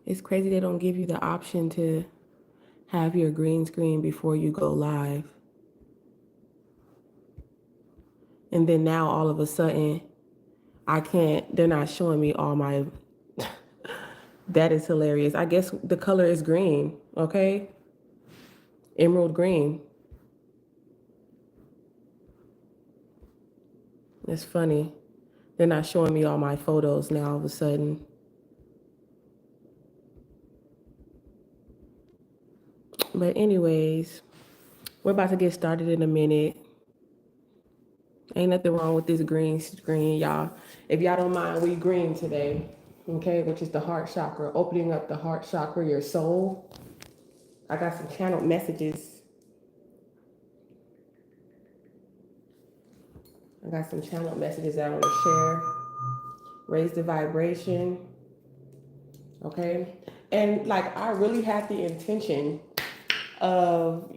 It's crazy they don't give you the option to have your green screen before you go live. And then now all of a sudden, I can't, they're not showing me all my, that is hilarious. I guess the color is green, okay? Emerald green. It's funny. They're not showing me all my photos now all of a sudden. But anyways, we're about to get started in a minute. Ain't nothing wrong with this green screen, y'all. If y'all don't mind, we green today, okay? Which is the heart chakra, opening up the heart chakra, your soul. I got some channeled messages. that I want to share. Raise the vibration, okay? And like, I really had the intention of,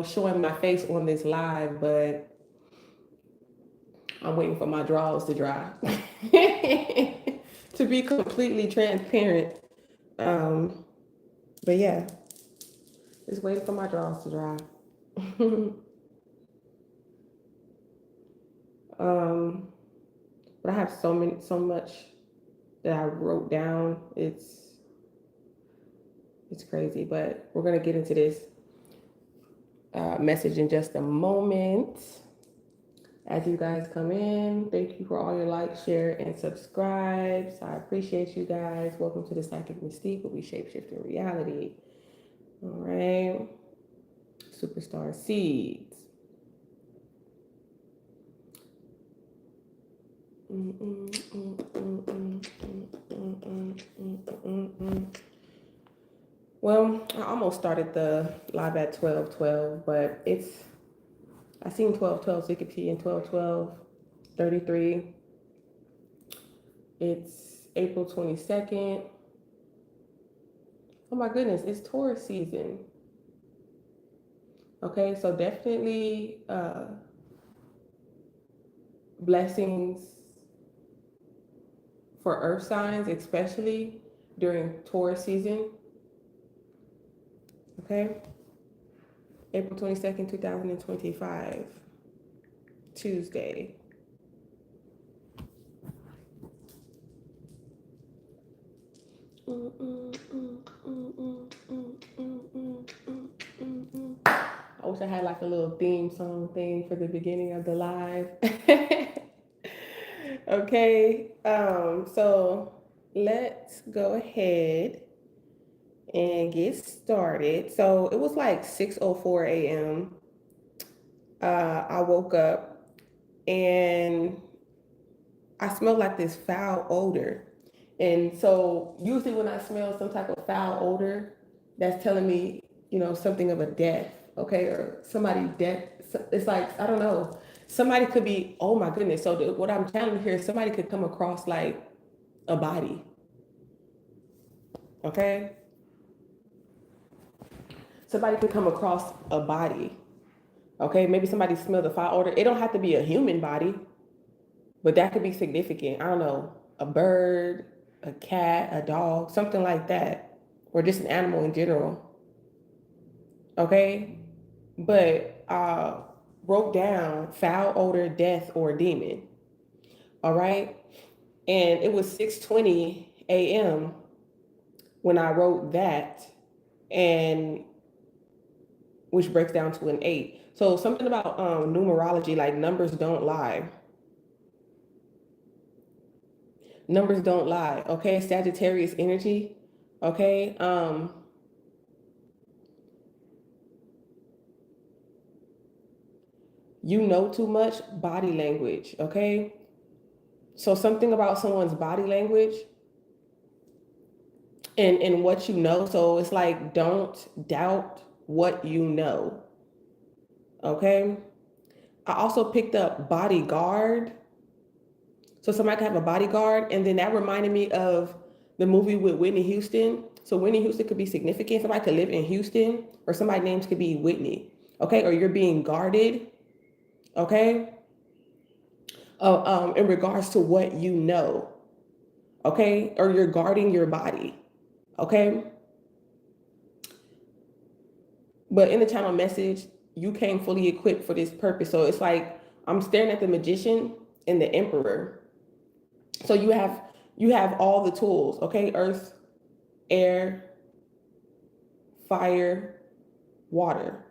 showing my face on this live, but I'm waiting for my drawers to dry. To be completely transparent. But yeah, just waiting for my drawers to dry. But I have so much that I wrote down. It's crazy, but we're gonna get into this message in just a moment. As you guys come in, thank you for all your likes, share, and subscribes. I appreciate you guys. Welcome to the Psychic Mystique, where we shapeshifting reality. All right. Superstar Seeds. Well, I almost started the live at 12:12, but I seen 12:12, so it could be in 12:12:33. It's April 22nd. Oh my goodness, it's Taurus season. Okay, so definitely blessings for earth signs, especially during Taurus season. Okay, April 22nd, 2025, Tuesday. I wish I had like a little theme song thing for the beginning of the live. Okay, so let's go ahead and get started. So it was like 6:04 a.m. I woke up and I smelled like this foul odor. And so usually when I smell some type of foul odor, that's telling me, something of a death, okay, or somebody dead. It's like, I don't know. Somebody could be, oh my goodness. So what I'm channeling here is somebody could come across like a body, okay? Somebody could come across a body, okay? Maybe somebody smelled the foul odor. It don't have to be a human body, but that could be significant. I don't know, a bird, a cat, a dog, something like that, or just an animal in general. Okay, but wrote down foul odor, death, or demon. All right, and it was 6:20 a.m. when I wrote that, and which breaks down to an 8. So something about numerology, like numbers don't lie. Numbers don't lie. Okay, Sagittarius energy. Okay, you know too much, body language. Okay, so something about someone's body language and what you know. So it's like, don't doubt what you know. Okay, I also picked up bodyguard. So somebody could have a bodyguard, and then that reminded me of the movie with Whitney Houston. So Whitney Houston could be significant. Somebody could live in Houston, or somebody's names could be Whitney. Okay, or you're being guarded. Okay, in regards to what you know. Okay, or you're guarding your body. Okay. But in the channel message, you came fully equipped for this purpose. So it's like I'm staring at the magician and the emperor. So you have all the tools, okay? Earth, air, fire, water,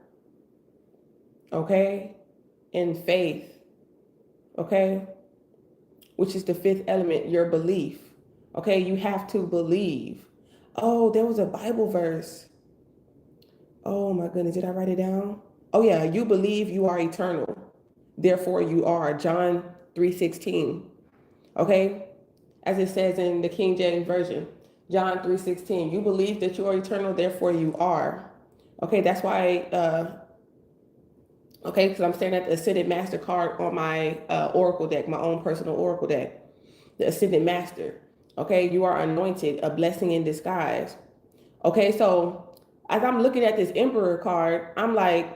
okay? And faith, okay? Which is the fifth element, your belief. Okay, you have to believe. Oh, there was a Bible verse. Oh my goodness, did I write it down? Oh yeah, you believe you are eternal. Therefore you are. John 3:16. Okay? As it says in the King James Version. John 3:16. You believe that you are eternal, therefore you are. Okay, that's why okay, because I'm staring at the Ascended Master card on my Oracle deck, my own personal Oracle deck. The Ascended Master. Okay, you are anointed, a blessing in disguise. Okay, so as I'm looking at this Emperor card, I'm like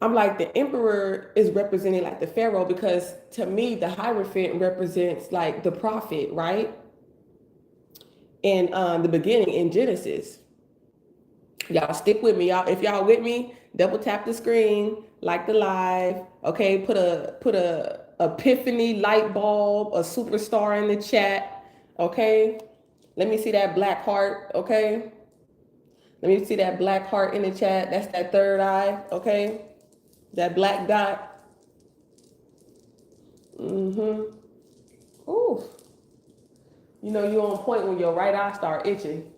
the Emperor is representing like the Pharaoh, because to me the Hierophant represents like the prophet, right? In the beginning in Genesis. Y'all stick with me, y'all. If y'all with me, double tap the screen, like the live. Okay, put a epiphany light bulb, a superstar in the chat. Okay, let me see that black heart. Okay, let me see that black heart in the chat. That's that third eye. Okay, that black dot. Mm-hmm. Ooh. You know you're on point when your right eye start itching.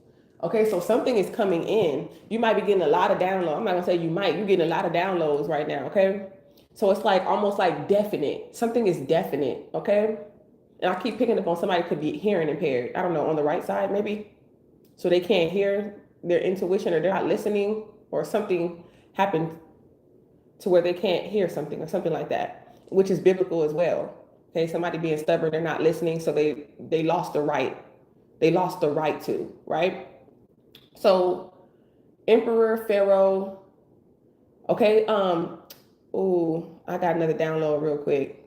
Okay, so something is coming in. You might be getting a lot of downloads. I'm not gonna say you might. You're getting a lot of downloads right now. Okay, so it's like almost like definite. Something is definite. Okay, and I keep picking up on somebody could be hearing impaired. I don't know, on the right side maybe, so they can't hear their intuition, or they're not listening, or something happened to where they can't hear something or something like that, which is biblical as well. Okay, somebody being stubborn, they're not listening, so they lost the right. They lost the right to, right? So Emperor, Pharaoh. Okay, ooh, I got another download real quick.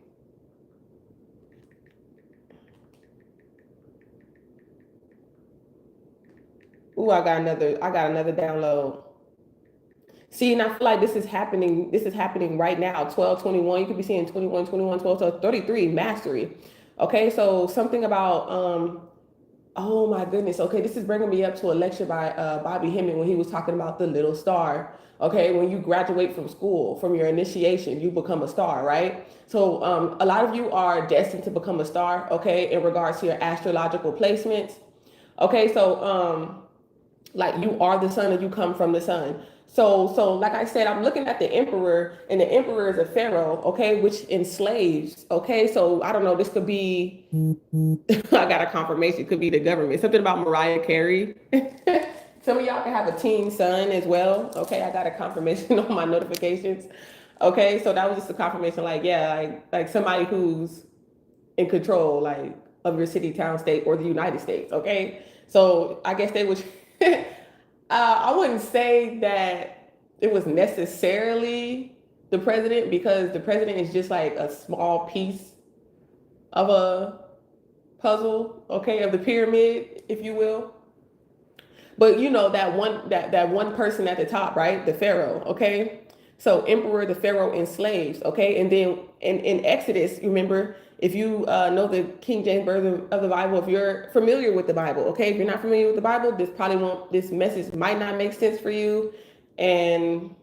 Ooh, I got another download. See, and I feel like this is happening. This is happening right now. 12:21. You could be seeing 21, 21, 12, 12, 33 mastery. Okay, so something about oh my goodness. Okay, this is bringing me up to a lecture by Bobby Hemming when he was talking about the little star. Okay, when you graduate from school, from your initiation, you become a star, right? So a lot of you are destined to become a star. Okay, in regards to your astrological placements. Okay, so like you are the sun and you come from the sun. So like I said, I'm looking at the emperor, and the emperor is a pharaoh, okay, which enslaves. Okay, so I don't know, this could be I got a confirmation, it could be the government. Something about Mariah Carey. Some of y'all can have a teen son as well. Okay, I got a confirmation on my notifications. Okay, so that was just a confirmation, like, yeah, like somebody who's in control, like, of your city, town, state, or the United States. Okay, so I guess they would. I wouldn't say that it was necessarily the president, because the president is just like a small piece of a puzzle, okay, of the pyramid, if you will. But you know that one person at the top, right? The Pharaoh, okay? So emperor, the Pharaoh enslaves, okay? And then in Exodus, you remember, if you know the King James version of the Bible, if you're familiar with the Bible, okay? If you're not familiar with the Bible, this message might not make sense for you. And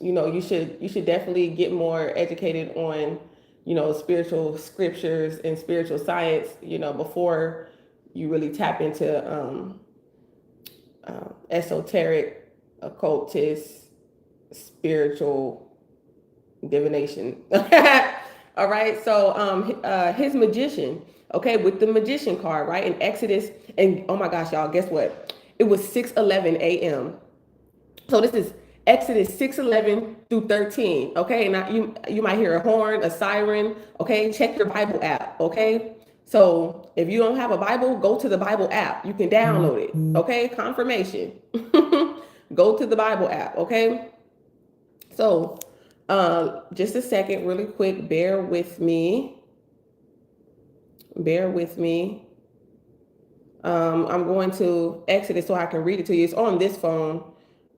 you know, you should definitely get more educated on, you know, spiritual scriptures and spiritual science, you know, before you really tap into esoteric, occultist, spiritual divination. All right. So his magician, okay, with the magician card, right? In Exodus, and oh my gosh, y'all, guess what? It was 6:11 a.m. So this is Exodus 6:11 through 13. Okay. Now you might hear a horn, a siren. Okay. Check your Bible app. Okay. So if you don't have a Bible, go to the Bible app. You can download it. Okay. Confirmation. Go to the Bible app. Okay. So just a second, really quick. Bear with me. Bear with me. I'm going to exit it so I can read it to you. It's on this phone.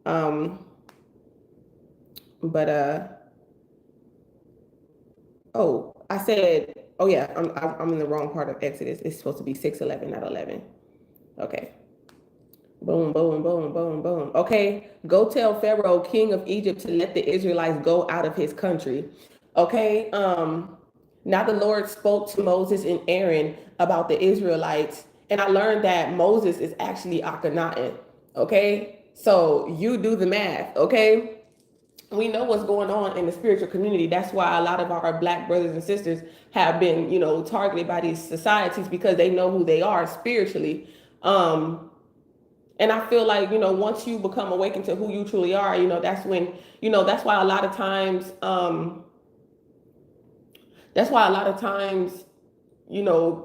Um, but oh, I said, oh yeah, I'm in the wrong part of Exodus. It's supposed to be 6:11, not 11. Okay. Boom, boom, boom, boom, boom. Okay, go tell Pharaoh, king of Egypt, to let the Israelites go out of his country. Okay, now the Lord spoke to Moses and Aaron about the Israelites, and I learned that Moses is actually Akhenaten. Okay, so you do the math. Okay, we know what's going on in the spiritual community. That's why a lot of our black brothers and sisters have been, targeted by these societies because they know who they are spiritually. And I feel like, once you become awakened to who you truly are, that's when, that's why a lot of times, that's why a lot of times,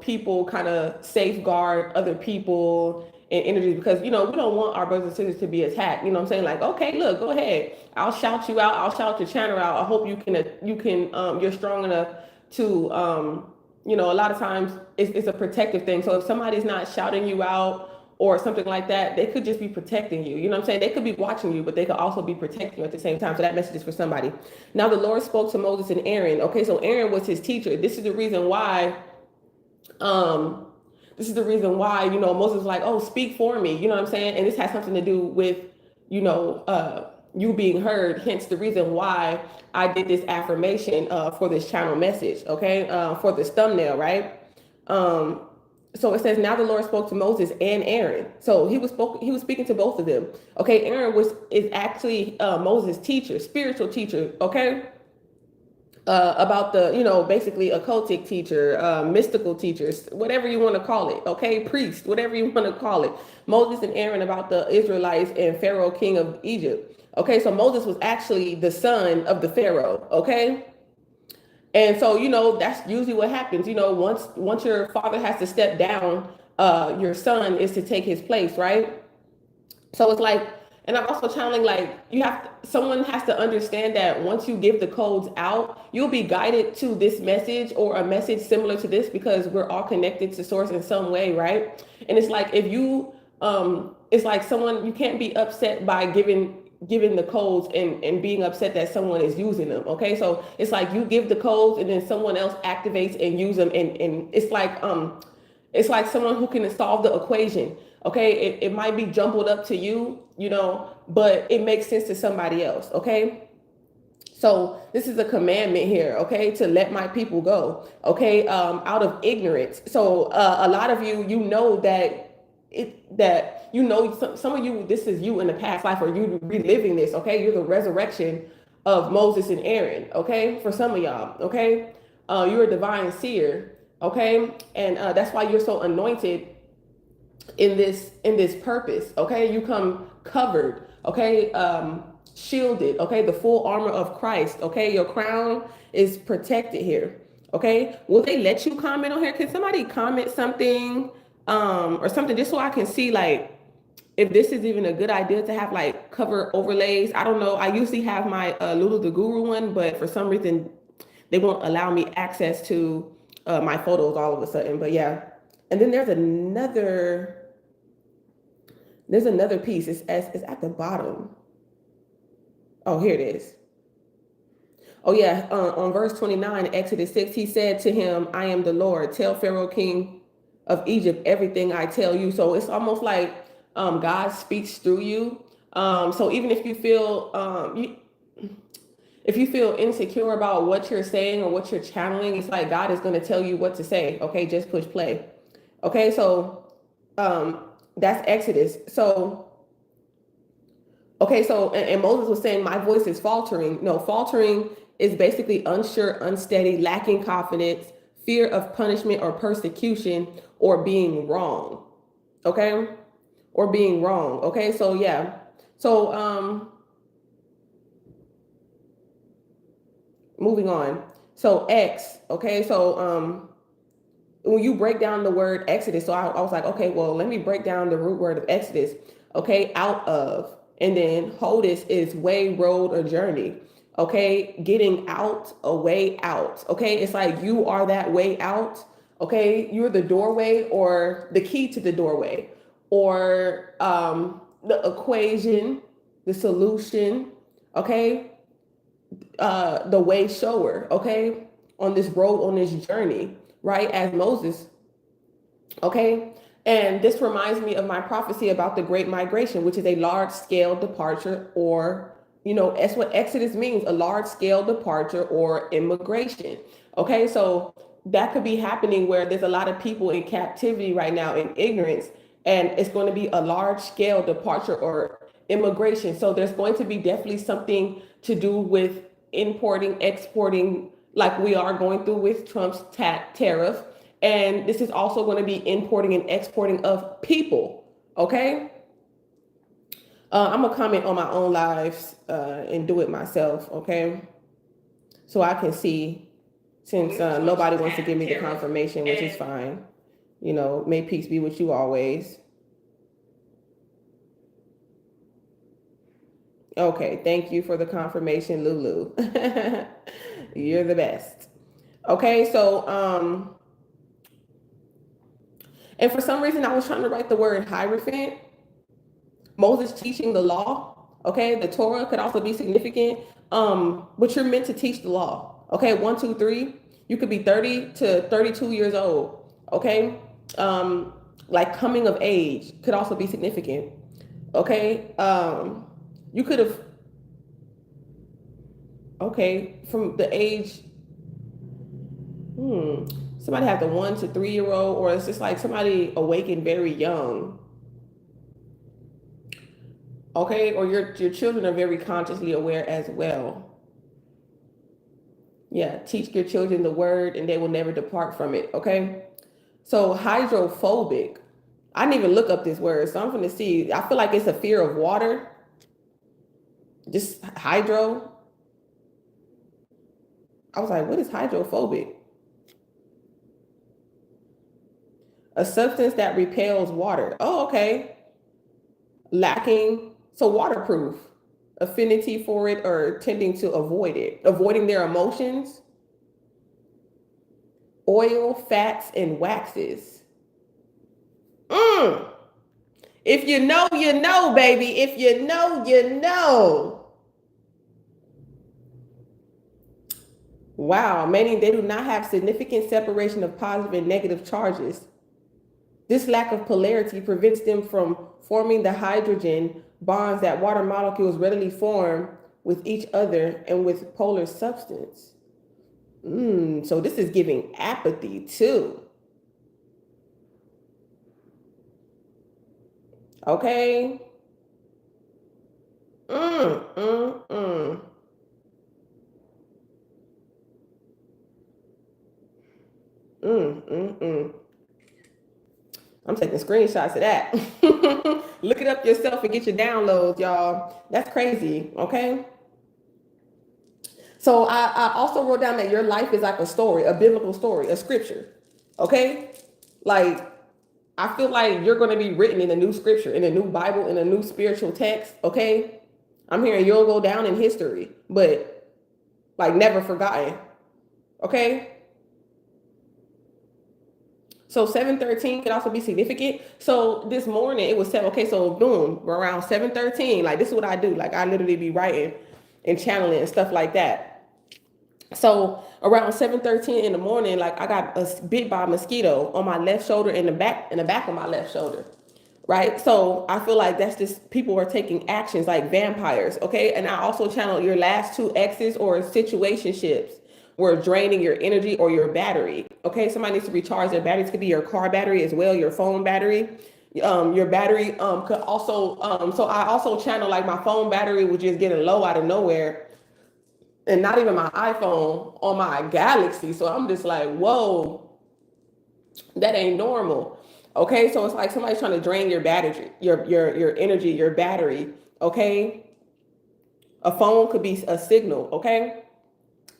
people kind of safeguard other people and energies because, we don't want our brothers and sisters to be attacked. You know what I'm saying? Like, okay, look, go ahead. I'll shout you out. I'll shout your channel out. I hope you're strong enough to, a lot of times it's a protective thing. So if somebody's not shouting you out or something like that, they could just be protecting you. You know what I'm saying? They could be watching you, but they could also be protecting you at the same time. So that message is for somebody. Now the Lord spoke to Moses and Aaron. Okay, so Aaron was his teacher. This is the reason why um, Moses was like, oh, speak for me. You know what I'm saying? And this has something to do with, you being heard. Hence the reason why I did this affirmation for this channel message. Okay, for this thumbnail, right? Um, so it says, now the Lord spoke to Moses and Aaron. So he was speaking to both of them. Okay, Aaron is actually Moses' teacher, spiritual teacher. Okay, about the, basically occultic teacher, mystical teachers, whatever you want to call it. Okay, priest, whatever you want to call it. Moses and Aaron about the Israelites and Pharaoh, king of Egypt. Okay, so Moses was actually the son of the Pharaoh. Okay. And so, that's usually what happens. Once your father has to step down, your son is to take his place, right? So it's like, and I'm also channeling like someone has to understand that once you give the codes out, you'll be guided to this message or a message similar to this because we're all connected to source in some way, right? And it's like if you it's like someone, you can't be upset by giving the codes and being upset that someone is using them. Okay, so it's like you give the codes and then someone else activates and use them, and it's like someone who can solve the equation. Okay, it might be jumbled up to you, but it makes sense to somebody else. Okay, so this is a commandment here, okay, to let my people go, okay, out of ignorance. So a lot of you, some of you, this is you in the past life, or you reliving this. Okay, you're the resurrection of Moses and Aaron. Okay, for some of y'all. Okay, you're a divine seer. Okay, and that's why you're so anointed in this purpose. Okay, you come covered. Okay, shielded. Okay, the full armor of Christ. Okay, your crown is protected here. Okay, will they let you comment on here? Can somebody comment something or something, just so I can see like if this is even a good idea to have like cover overlays? I don't know. I usually have my Lulu the Guru one, but for some reason they won't allow me access to my photos all of a sudden. But yeah, and then there's another piece. It's at the bottom. Oh, here it is. Oh yeah, on verse 29, Exodus 6, he said to him, I am the Lord. Tell Pharaoh, king of Egypt, everything I tell you. So it's almost like God speaks through you. So even if you feel if you feel insecure about what you're saying or what you're channeling, it's like God is going to tell you what to say. Okay, just push play. Okay, so that's Exodus. So okay, so and Moses was saying, my voice is faltering. No, faltering is basically unsure, unsteady, lacking confidence, fear of punishment or persecution, or being wrong. Okay, or being wrong. Okay, so yeah, so moving on. So X. Okay, so when you break down the word Exodus, so I was like, okay, well, let me break down the root word of Exodus. Okay, out of. And then Hodis is way, road, or journey. Okay, getting out, a way out. Okay, it's like you are that way out. Okay, you're the doorway or the key to the doorway, or the equation, the solution. Okay, the way shower. Okay, on this road, on this journey, right? As Moses. Okay. And this reminds me of my prophecy about the great migration, which is a large scale departure, or, that's what Exodus means, a large scale departure or immigration. Okay. So that could be happening where there's a lot of people in captivity right now in ignorance, and it's going to be a large scale departure or immigration. So there's going to be definitely something to do with importing, exporting, like we are going through with Trump's tariff. And this is also going to be importing and exporting of people. Okay. I'm going to comment on my own lives and do it myself. Okay. So I can see, since nobody wants to give me the confirmation, which is fine. May peace be with you always. Okay. Thank you for the confirmation, Lulu. You're the best. Okay. So, and for some reason, I was trying to write the word hierophant. Moses teaching the law. Okay, the Torah could also be significant. But you're meant to teach the law. Okay, 1, 2, 3. You could be 30 to 32 years old. Okay, like coming of age could also be significant. Okay, you could have. Okay, from the age. Somebody have the 1 to 3 year old, or it's just like somebody awakened very young. Okay, or your children are very consciously aware as well. Yeah, teach your children the word and they will never depart from it. Okay, so hydrophobic. I didn't even look up this word, so I'm going to see. I feel like it's a fear of water. Just hydro. I was like, what is hydrophobic? A substance that repels water. Oh, okay. Lacking, so waterproof, affinity for it or tending to avoid it, avoiding their emotions. Oil, fats, and waxes. If you know, you know, baby. If you know, you know. Wow, meaning they do not have significant separation of positive and negative charges. This lack of polarity prevents them from forming the hydrogen bonds that water molecules readily form with each other and with polar substance. So this is giving apathy too. Okay. Mm, mm, mm. I'm taking screenshots of that. Look it up yourself and get your downloads, y'all. That's crazy. Okay. So I also wrote down that your life is like a story, a biblical story, a scripture. Okay. Like, I feel like you're going to be written in a new scripture, in a new Bible, in a new spiritual text. Okay. I'm hearing you'll go down in history, but like never forgotten. Okay. So 7:13 could also be significant. So this morning it was 7. Okay, so boom, we're around 7:13. Like, this is what I do. Like, I literally be writing and channeling and stuff like that. So around 7:13 in the morning, like, I got bit by a mosquito on my left shoulder and the back of my left shoulder. Right. So I feel like that's just people are taking actions like vampires. Okay. And I also channel your last 2 exes or situationships were draining your energy or your battery. Okay. Somebody needs to recharge their batteries. Could be your car battery as well, your phone battery. Your battery could also, so I also channel like my phone battery was just getting low out of nowhere, and not even my iPhone, on my Galaxy. So I'm just like, whoa, that ain't normal. Okay, so it's like somebody's trying to drain your battery, your energy, your battery. Okay, a phone could be a signal. Okay,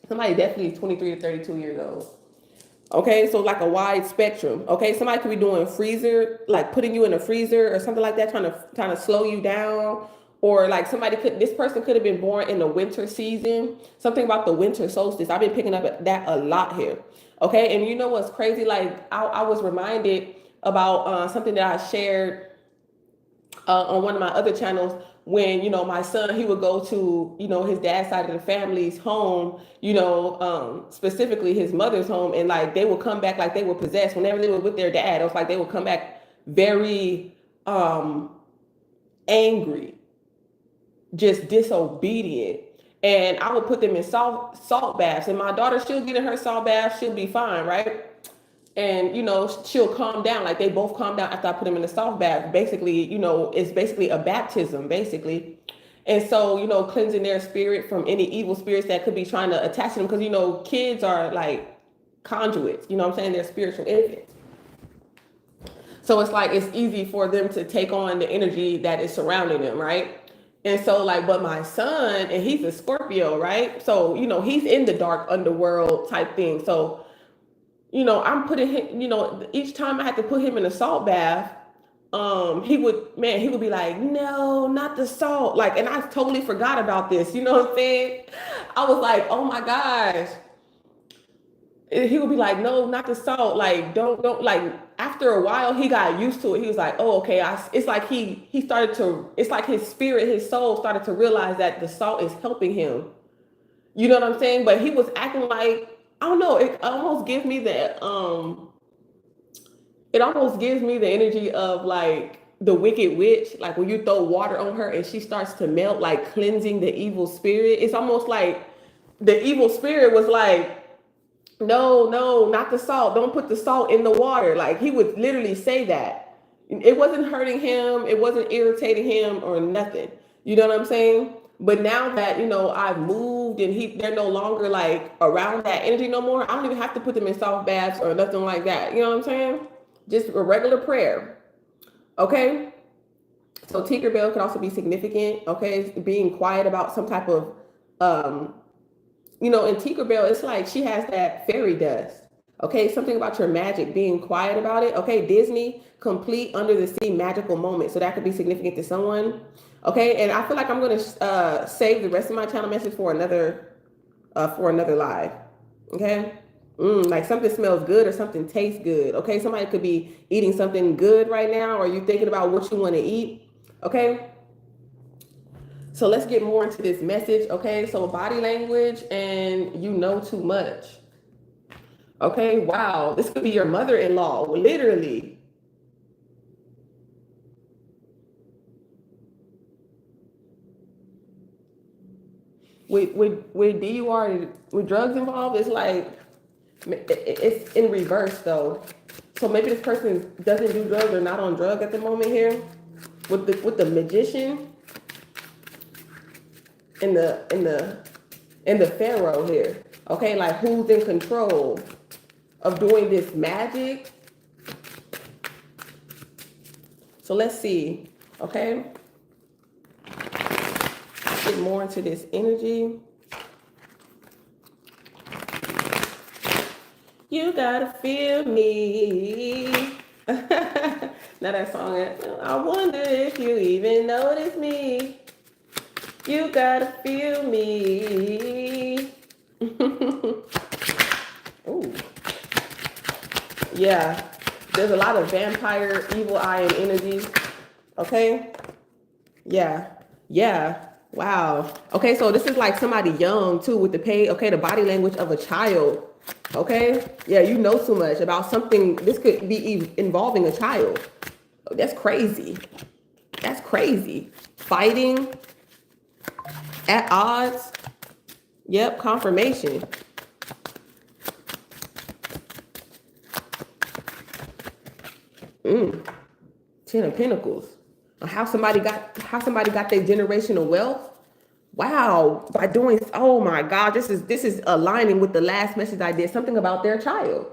somebody definitely is 23 to 32 years old. Okay, so like a wide spectrum. Okay, somebody could be doing freezer, like putting you in a freezer or something like that, trying to slow you down. Or like this person could have been born in the winter season. Something about the winter solstice. I've been picking up that a lot here. Okay, and you know what's crazy? Like I was reminded about something that I shared on one of my other channels when my son, he would go to his dad's side of the family's home, specifically his mother's home, and like they would come back like they were possessed whenever they were with their dad. It was like they would come back very angry, just disobedient. And I would put them in salt baths. And my daughter, she'll get in her salt bath, she'll be fine, right? And she'll calm down. Like they both calm down after I put them in the salt bath. Basically, it's basically a baptism, basically. And so, cleansing their spirit from any evil spirits that could be trying to attach them. Because kids are like conduits, what I'm saying? They're spiritual infants. So it's like it's easy for them to take on the energy that is surrounding them, right? And so like, but my son, and he's a Scorpio, right? So, he's in the dark underworld type thing. So, I'm putting him, each time I had to put him in a salt bath, he would be like, no, not the salt. Like, and I totally forgot about this. You know what I'm saying? I was like, oh my gosh. He would be like, no, not the salt. Like, don't like. After a while, he got used to it. He was like, oh, okay. It's like he started to. It's like his spirit, his soul started to realize that the salt is helping him. You know what I'm saying? But he was acting like, I don't know. It almost gives me the It almost gives me the energy of like the Wicked Witch, like when you throw water on her and she starts to melt, like cleansing the evil spirit. It's almost like the evil spirit was like, no, no, not the salt. Don't put the salt in the water. Like he would literally say that. It wasn't hurting him. It wasn't irritating him or nothing. You know what I'm saying? But now that, I've moved and they're no longer like around that energy no more, I don't even have to put them in salt baths or nothing like that. You know what I'm saying? Just a regular prayer. Okay? So Tinkerbell can also be significant. Okay? Being quiet about some type of in Tinkerbell, it's like she has that fairy dust. Okay, something about your magic, being quiet about it. Okay, Disney, complete under the sea magical moment. So that could be significant to someone. Okay, and I feel like I'm gonna save the rest of my channel message for another live. Okay, like something smells good or something tastes good. Okay, somebody could be eating something good right now, or you thinking about what you want to eat. Okay. So let's get more into this message, okay? So body language and you know too much. Okay, wow. This could be your mother-in-law, literally. With DUR, with drugs involved, it's like, it's in reverse though. So maybe this person doesn't do drugs or not on drug at the moment here. With the magician and the pharaoh here. Okay, like who's in control of doing this magic? So let's see. Okay, get more into this energy. You gotta feel me. Now that song, I wonder if you even notice me. You gotta feel me. Ooh. Yeah, there's a lot of vampire, evil eye, and energy. Okay. Yeah. Yeah. Wow. Okay, so this is like somebody young too with the pay. Okay, the body language of a child. Okay. Yeah, you know too much about something. This could be involving a child. That's crazy. That's crazy. Fighting at odds. Yep, confirmation. Ten of Pentacles. How somebody got their generational wealth. Wow, by doing, oh my God, this is aligning with the last message I did, something about their child.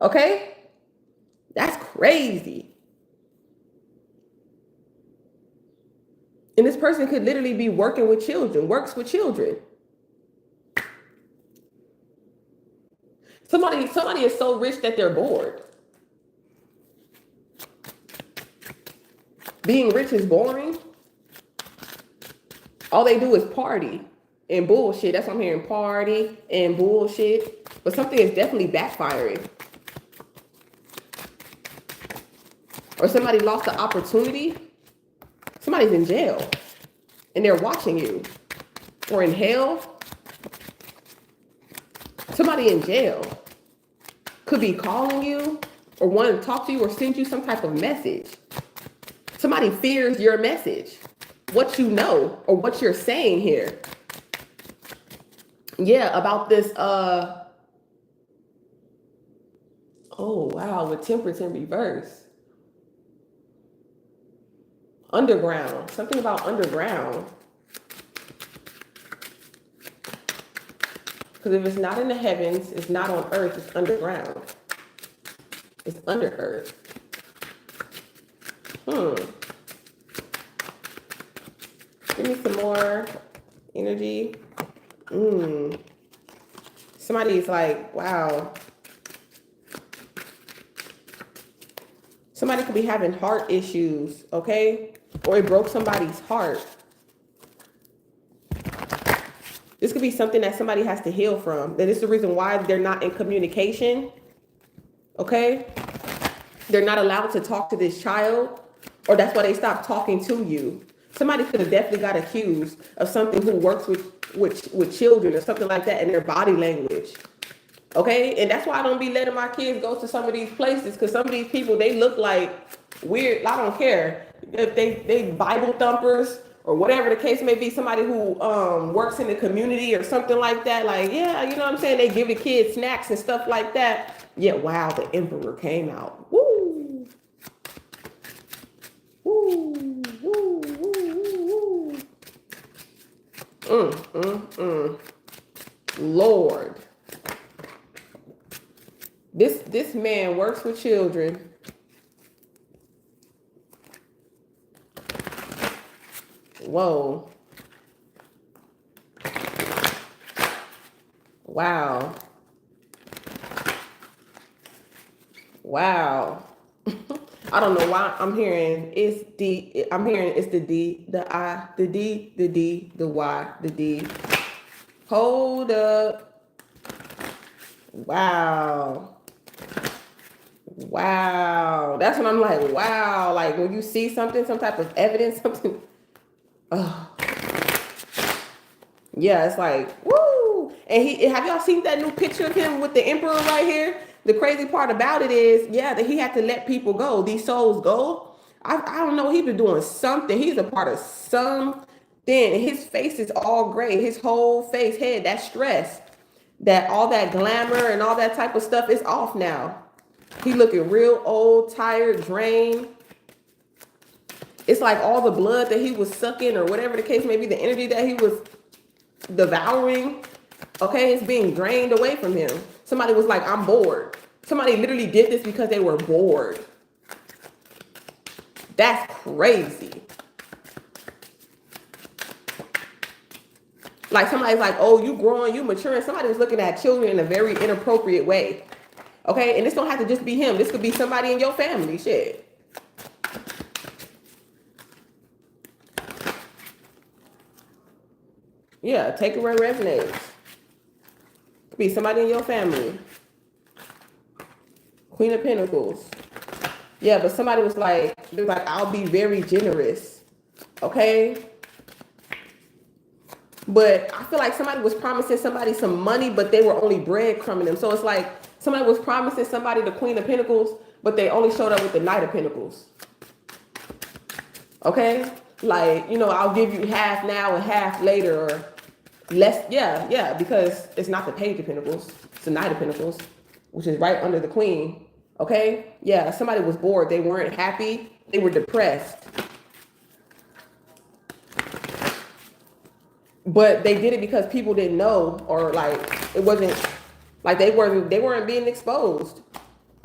Okay? That's crazy. And this person could literally be working with children, works with children. Somebody is so rich that they're bored. Being rich is boring. All they do is party and bullshit. That's what I'm hearing. Party and bullshit. But something is definitely backfiring. Or somebody lost the opportunity. Somebody's in jail and they're watching you. Or in hell. Somebody in jail could be calling you or wanting to talk to you or send you some type of message. Somebody fears your message, what you know or what you're saying here. Yeah, about this, oh wow, with temperance in reverse. Underground, something about underground. Because if it's not in the heavens, it's not on earth, it's underground. It's under earth. Give me some more energy. Somebody's like, wow. Somebody could be having heart issues, okay? Or it broke somebody's heart. This could be something that somebody has to heal from. That is the reason why they're not in communication, okay? They're not allowed to talk to this child, or that's why they stopped talking to you. Somebody could have definitely got accused of something who works with children or something like that in their body language. Okay, and that's why I don't be letting my kids go to some of these places, because some of these people, they look like weird. I don't care if they Bible thumpers or whatever the case may be. Somebody who works in the community or something like that. Like, yeah, you know what I'm saying? They give the kids snacks and stuff like that. Yeah, wow, the emperor came out. Woo, woo, woo, woo, woo. Lord. This man works with children. Whoa. Wow. Wow. I don't know why I'm hearing it's D. I'm hearing it's the D, the I, the D, the D, the Y, the D. Hold up. Wow. Wow. That's when I'm like, wow. Like when you see something, some type of evidence, something. Oh. Yeah, it's like, woo. And have y'all seen that new picture of him with the emperor right here? The crazy part about it is, yeah, that he had to let people go. These souls go. I don't know. He been doing something. He's a part of something. And his face is all gray. His whole face, head, that stress, that all that glamour and all that type of stuff is off now. He looking real old, tired, drained. It's like all the blood that he was sucking or whatever the case may be, the energy that he was devouring, okay, it's being drained away from him. Somebody was like, I'm bored. Somebody literally did this because they were bored. That's crazy. Like somebody's like, oh, you growing, you maturing. Somebody was looking at children in a very inappropriate way. Okay, and this don't have to just be him. This could be somebody in your family. Shit. Yeah, take it where it resonates. Could be somebody in your family. Queen of Pentacles. Yeah, but somebody was like, they're like, I'll be very generous. Okay. But I feel like somebody was promising somebody some money, but they were only breadcrumbing them. So it's like somebody was promising somebody the Queen of Pentacles, but they only showed up with the Knight of Pentacles. Okay? Like, you know, I'll give you half now and half later or less. Yeah, because it's not the Page of Pentacles. It's the Knight of Pentacles, which is right under the Queen. Okay? Yeah, somebody was bored. They weren't happy. They were depressed. But they did it because people didn't know, or like it wasn't like they weren't being exposed.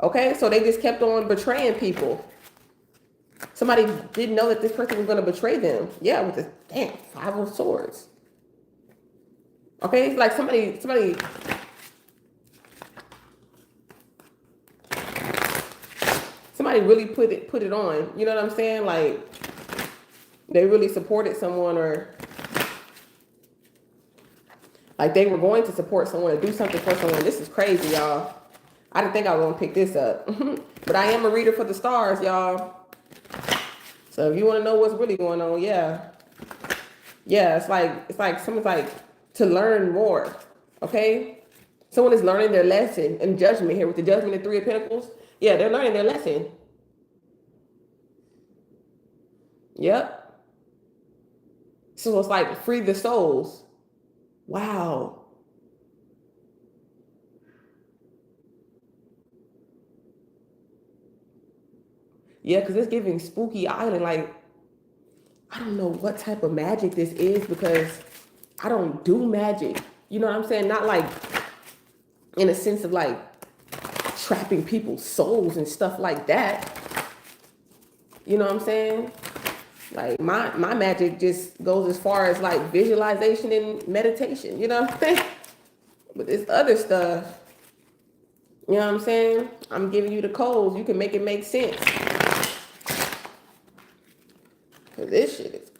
Okay, so they just kept on betraying people. Somebody didn't know that this person was going to betray them. Yeah, with this damn 5 of Swords. Okay, it's like somebody really put it on. You know what I'm saying? Like they really supported someone, or Like they were going to support someone or do something for someone. This is crazy, y'all. I didn't think I was gonna pick this up. But I am a reader for the stars, y'all. So if you want to know what's really going on, yeah. Yeah, it's like someone's like to learn more. Okay? Someone is learning their lesson and judgment here with the judgment of Three of Pentacles. Yeah, they're learning their lesson. Yep. So it's like free the souls. Wow. Yeah, because it's giving spooky island. Like, I don't know what type of magic this is because I don't do magic. You know what I'm saying? Not like in a sense of like trapping people's souls and stuff like that. You know what I'm saying? Like my magic just goes as far as like visualization and meditation, you know what I'm saying? But this other stuff, you know what I'm saying? I'm giving you the codes. You can make it make sense. Cause this shit is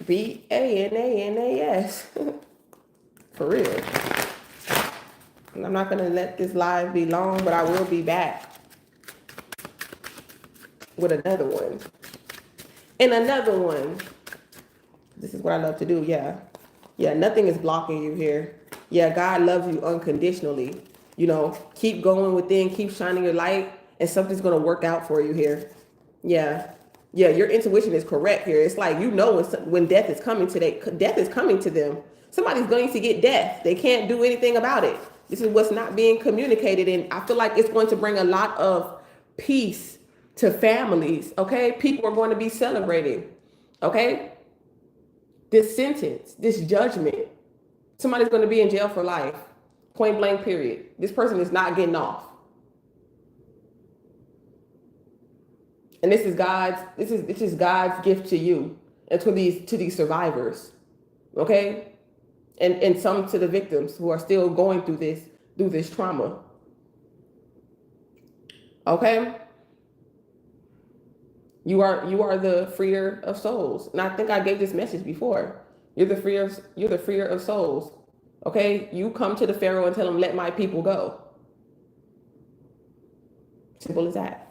BANANAS. For real. And I'm not gonna let this live be long, but I will be back with another one. And another one. This is what I love to do, yeah. Yeah, nothing is blocking you here. Yeah, God loves you unconditionally. You know, keep going within, keep shining your light, and something's gonna work out for you here. Yeah. Yeah, your intuition is correct here. It's like you know when death is coming to death is coming to them. Somebody's going to get death. They can't do anything about it. This is what's not being communicated, and I feel like it's going to bring a lot of peace to families. Okay, people are going to be celebrating. Okay, this sentence, this judgment, somebody's going to be in jail for life, point blank. Period. This person is not getting off. And this is God's gift to you and to these survivors. Okay? And some to the victims who are still going through this trauma. Okay? You are the freer of souls. And I think I gave this message before. You're the freer of souls. Okay? You come to the Pharaoh and tell him, let my people go. Simple as that.